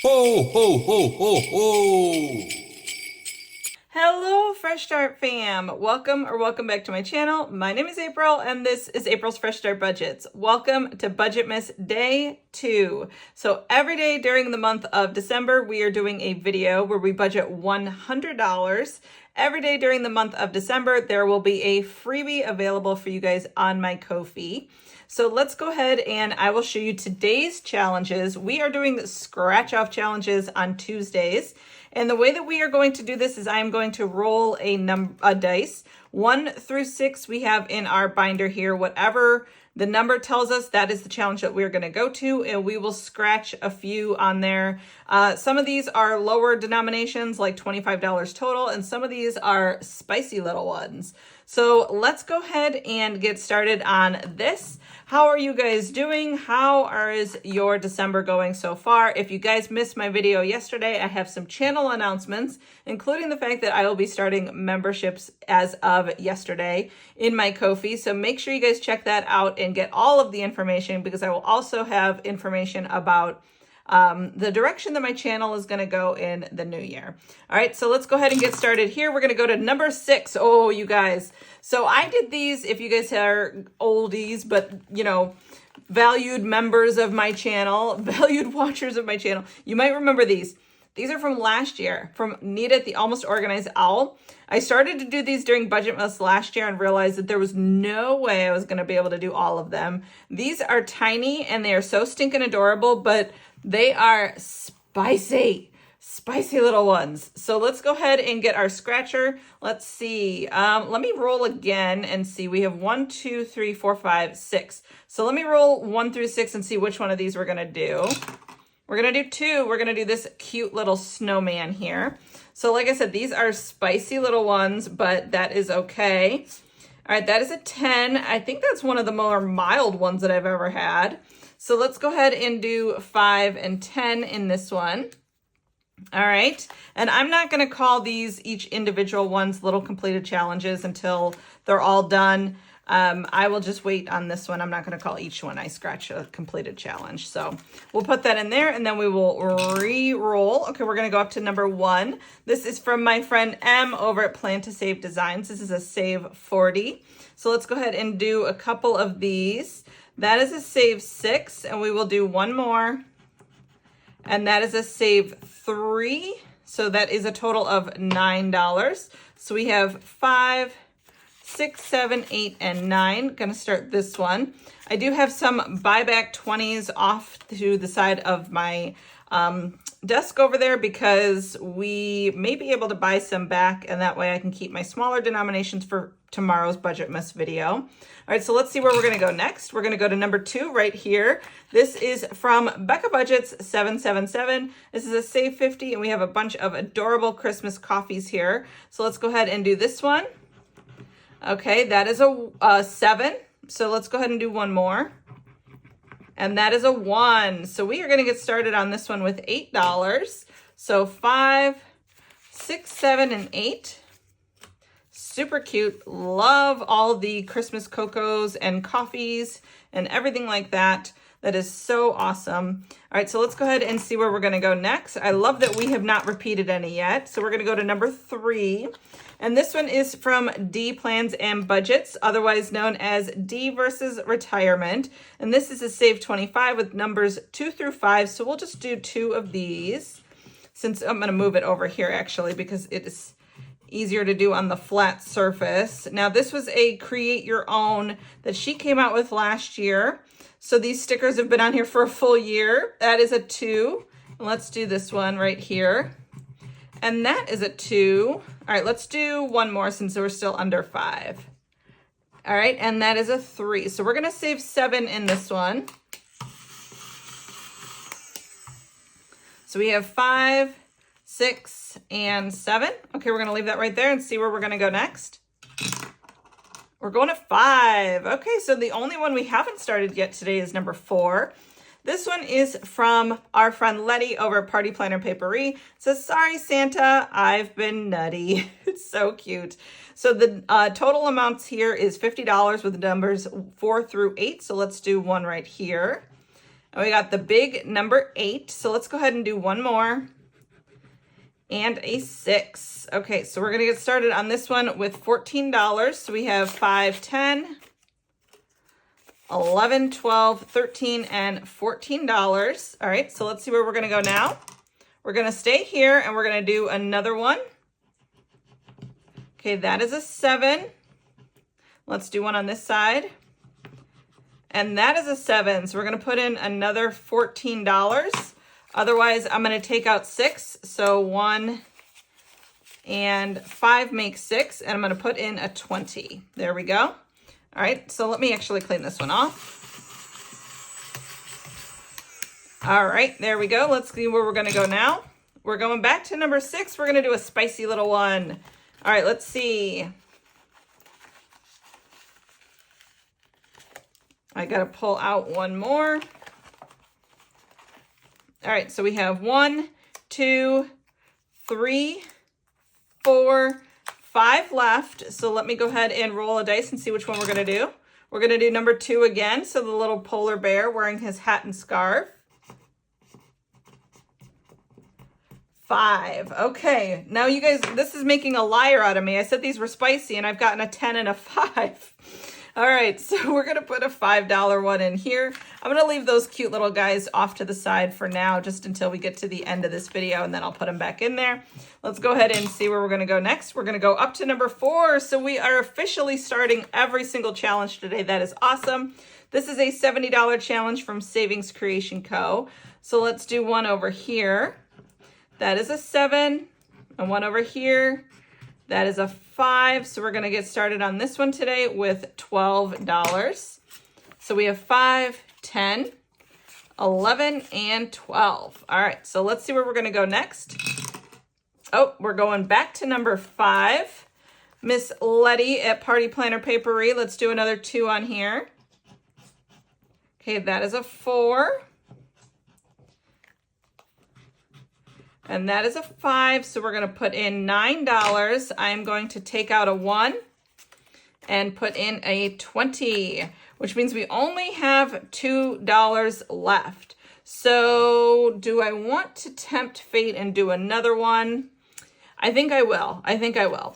Ho, ho, ho, ho, ho! Hello, Fresh Start fam. Welcome back to my channel. My name is April, and this is April's Fresh Start Budgets. Welcome to Budgetmas Day 2. So every day during the month of December, we are doing a video where we budget $100. Every day during the month of December, there will be a freebie available for you guys on my Ko-fi. So let's go ahead and I will show you today's challenges. We are doing scratch off challenges on Tuesdays. And the way that we are going to do this is I'm going to roll a dice. 1 through 6 we have in our binder here. Whatever the number tells us, that is the challenge that we're going to go to, and we will scratch a few on there. Some of these are lower denominations, like $25 total, and some of these are spicy little ones. So let's go ahead and get started on this. How are you guys doing? How is your December going so far? If you guys missed my video yesterday, I have some channel announcements, including the fact that I will be starting memberships as of yesterday in my Ko-fi. So make sure you guys check that out and get all of the information, because I will also have information about the direction that my channel is going to go in the new year. All right, so let's go ahead and get started here. We're going to go to number 6. Oh, you guys. So I did these, if you guys are oldies, but you know, valued members of my channel, valued watchers of my channel, you might remember these. These are from last year, from Nita the Almost Organized Owl. I started to do these during Budgetmas last year and realized that there was no way I was going to be able to do all of them. These are tiny and they are so stinking adorable, but they are spicy little ones. So let's go ahead and get our scratcher. Let's see. Let me roll again and see. We have 1, 2, 3, 4, 5, 6. So let me roll 1 through 6 and see which one of these we're going to do. We're going to do 2. We're going to do this cute little snowman here. So like I said, these are spicy little ones, but that is okay. All right, that is a 10. I think that's one of the more mild ones that I've ever had. So let's go ahead and do 5 and 10 in this one. All right, and I'm not going to call these each individual ones little completed challenges until they're all done. I will just wait on this one. I'm not going to call each one I scratch a completed challenge. So we'll put that in there and then we will re-roll. Okay, we're going to go up to number 1. This is from my friend M over at Plan to Save Designs. This is a save 40. So let's go ahead and do a couple of these. That is a save 6, and we will do one more. And that is a save 3. So that is a total of $9. So we have 5, 6, 7, 8, and 9. Gonna start this one. I do have some buyback 20s off to the side of my desk over there, because we may be able to buy some back, and that way I can keep my smaller denominations for tomorrow's Budgetmas video. All right, so let's see where we're going to go next. We're going to go to number 2 right here. This is from Becca Budgets 777. This is a save 50, and we have a bunch of adorable Christmas coffees here. So let's go ahead and do this one. Okay, that is a 7. So let's go ahead and do one more. And that is a 1. So we are going to get started on this one with $8. So 5, 6, 7, and 8. Super cute. Love all the Christmas cocos and coffees and everything like that. That is so awesome. All right, so let's go ahead and see where we're going to go next. I love that we have not repeated any yet. So we're going to go to number 3. And this one is from D Plans and Budgets, otherwise known as D versus Retirement. And this is a save 25 with numbers 2 through 5. So we'll just do 2 of these, since I'm going to move it over here actually, because it is easier to do on the flat surface. Now this was a create your own that she came out with last year. So these stickers have been on here for a full year. That is a 2. And let's do this one right here. And that is a 2. All right, let's do one more since we're still under 5. All right, and that is a 3. So we're gonna save 7 in this one. So we have 5, 6, and 7. Okay, we're gonna leave that right there and see where we're gonna go next. We're going to 5. Okay, so the only one we haven't started yet today is number 4. This one is from our friend Letty over at Party Planner Papery. It says, sorry, Santa, I've been nutty. It's so cute. So the total amounts here is $50 with the numbers 4 through 8. So let's do one right here. And we got the big number 8. So let's go ahead and do one more. And a 6. Okay, so we're going to get started on this one with $14. So we have 5, 10, 11, 12, 13, and $14. All right, so let's see where we're going to go now. We're going to stay here and we're going to do another one. Okay, that is a 7. Let's do one on this side. And that is a 7. So we're going to put in another $14. Otherwise, I'm going to take out 6. So 1 and 5 makes 6. And I'm going to put in a 20. There we go. All right, so let me actually clean this one off. All right, there we go. Let's see where we're going to go now. We're going back to number 6. We're going to do a spicy little one. All right, let's see. I got to pull out one more. All right, so we have 1, 2, 3, 4, 5 left. So let me go ahead and roll a dice and see which one we're going to do. We're going to do number 2 again. So the little polar bear wearing his hat and scarf. 5. Okay, now you guys, this is making a liar out of me. I said these were spicy and I've gotten a 10 and a 5. All right, so we're going to put a $5 one in here. I'm going to leave those cute little guys off to the side for now, just until we get to the end of this video, and then I'll put them back in there. Let's go ahead and see where we're going to go next. We're going to go up to number 4. So we are officially starting every single challenge today. That is awesome. This is a $70 challenge from Savings Creation Co. So let's do one over here. That is a 7, and one over here. That is a 5. So we're going to get started on this one today with $12. So we have 5, 10, 11, and 12. All right, so let's see where we're going to go next. Oh, we're going back to number 5. Miss Letty at Party Planner Papery. Let's do another 2 on here. Okay, that is a 4. And that is a 5, so we're going to put in $9. I'm going to take out a 1 and put in a 20, which means we only have $2 left. So do I want to tempt fate and do another one? I think I will.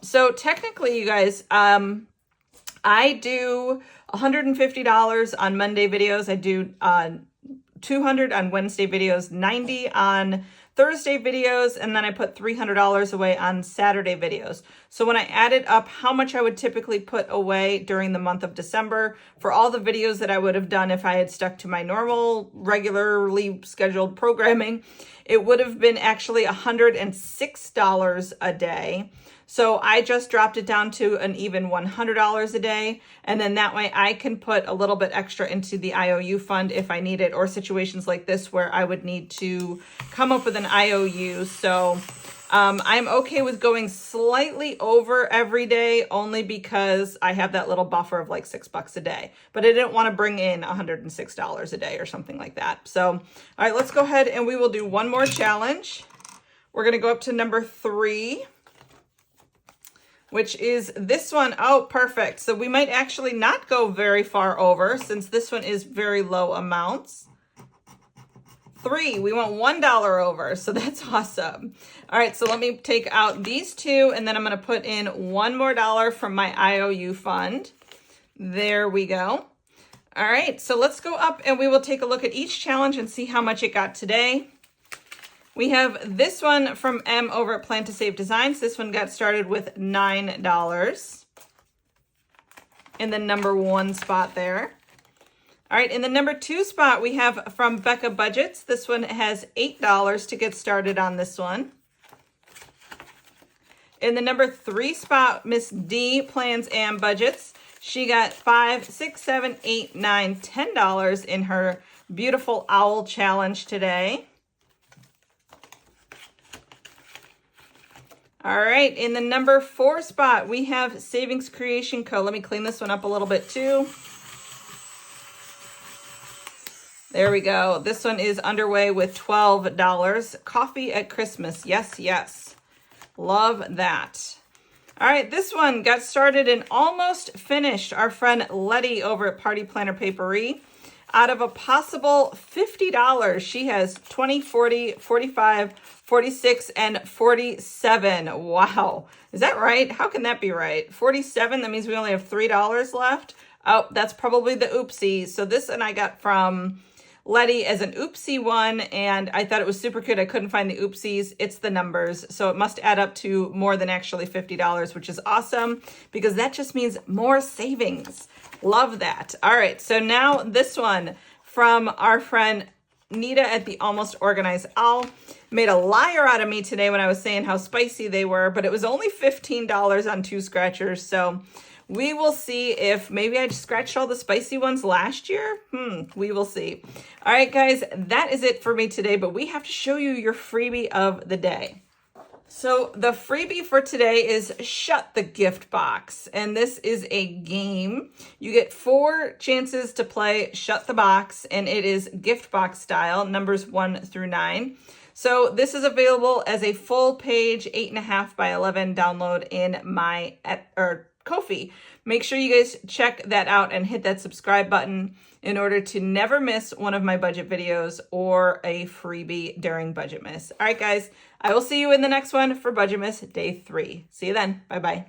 So technically, you guys, I do $150 on Monday videos. I do $200 on Wednesday videos, $90 on Thursday videos, and then I put $300 away on Saturday videos. So when I added up how much I would typically put away during the month of December for all the videos that I would have done if I had stuck to my normal, regularly scheduled programming, it would have been actually $106 a day. So I just dropped it down to an even $100 a day. And then that way I can put a little bit extra into the IOU fund if I need it, or situations like this where I would need to come up with an IOU. So I'm okay with going slightly over every day, only because I have that little buffer of like $6 a day. But I didn't want to bring in $106 a day or something like that. So, all right, let's go ahead and we will do one more challenge. We're going to go up to number 3. Which is this one. Oh, perfect. So we might actually not go very far over, since this one is very low amounts. 3, we want $1 over, so that's awesome. All right, so let me take out these 2, and then I'm going to put in $1 more from my IOU fund. There we go. All right, so let's go up and we will take a look at each challenge and see how much it got today. We have this one from M over at Plan to Save Designs. This one got started with $9 in the number 1 spot there. All right, in the number 2 spot, we have from Becca Budgets. This one has $8 to get started on this one. In the number 3 spot, Miss D Plans and Budgets. She got $5, $6, $7, $8, $9, $10 in her beautiful owl challenge today. All right, in the number 4 spot, we have Savings Creation Co. Let me clean this one up a little bit too. There we go. This one is underway with $12. Coffee at Christmas. Yes, yes. Love that. All right, this one got started and almost finished. Our friend Letty over at Party Planner Papery. out of a possible $50. She has 20, 40, 45, 46, and 47. Wow. Is that right? How can that be right? 47, that means we only have $3 left. Oh, that's probably the oopsie. So this one I got from Letty as an oopsie one, and I thought it was super cute. I couldn't find the oopsies. It's the numbers. So it must add up to more than actually $50, which is awesome because that just means more savings. Love that. All right, so now this one from our friend Nita at the Almost Organized Owl. Made a liar out of me today when I was saying how spicy they were, but it was only $15 on 2 scratchers. So we will see if maybe I scratched all the spicy ones last year. We will see. All right, guys, that is it for me today, but we have to show you your freebie of the day. So the freebie for today is Shut the Gift Box, and this is a game. You get 4 chances to play Shut the Box, and it is gift box style, numbers 1 through 9. So this is available as a full page 8.5 by 11 download in my Ko-fi. Make sure you guys check that out and hit that subscribe button in order to never miss one of my budget videos or a freebie during Budgetmas. All right, guys, I will see you in the next one for Budgetmas Day 3. See you then. Bye-bye.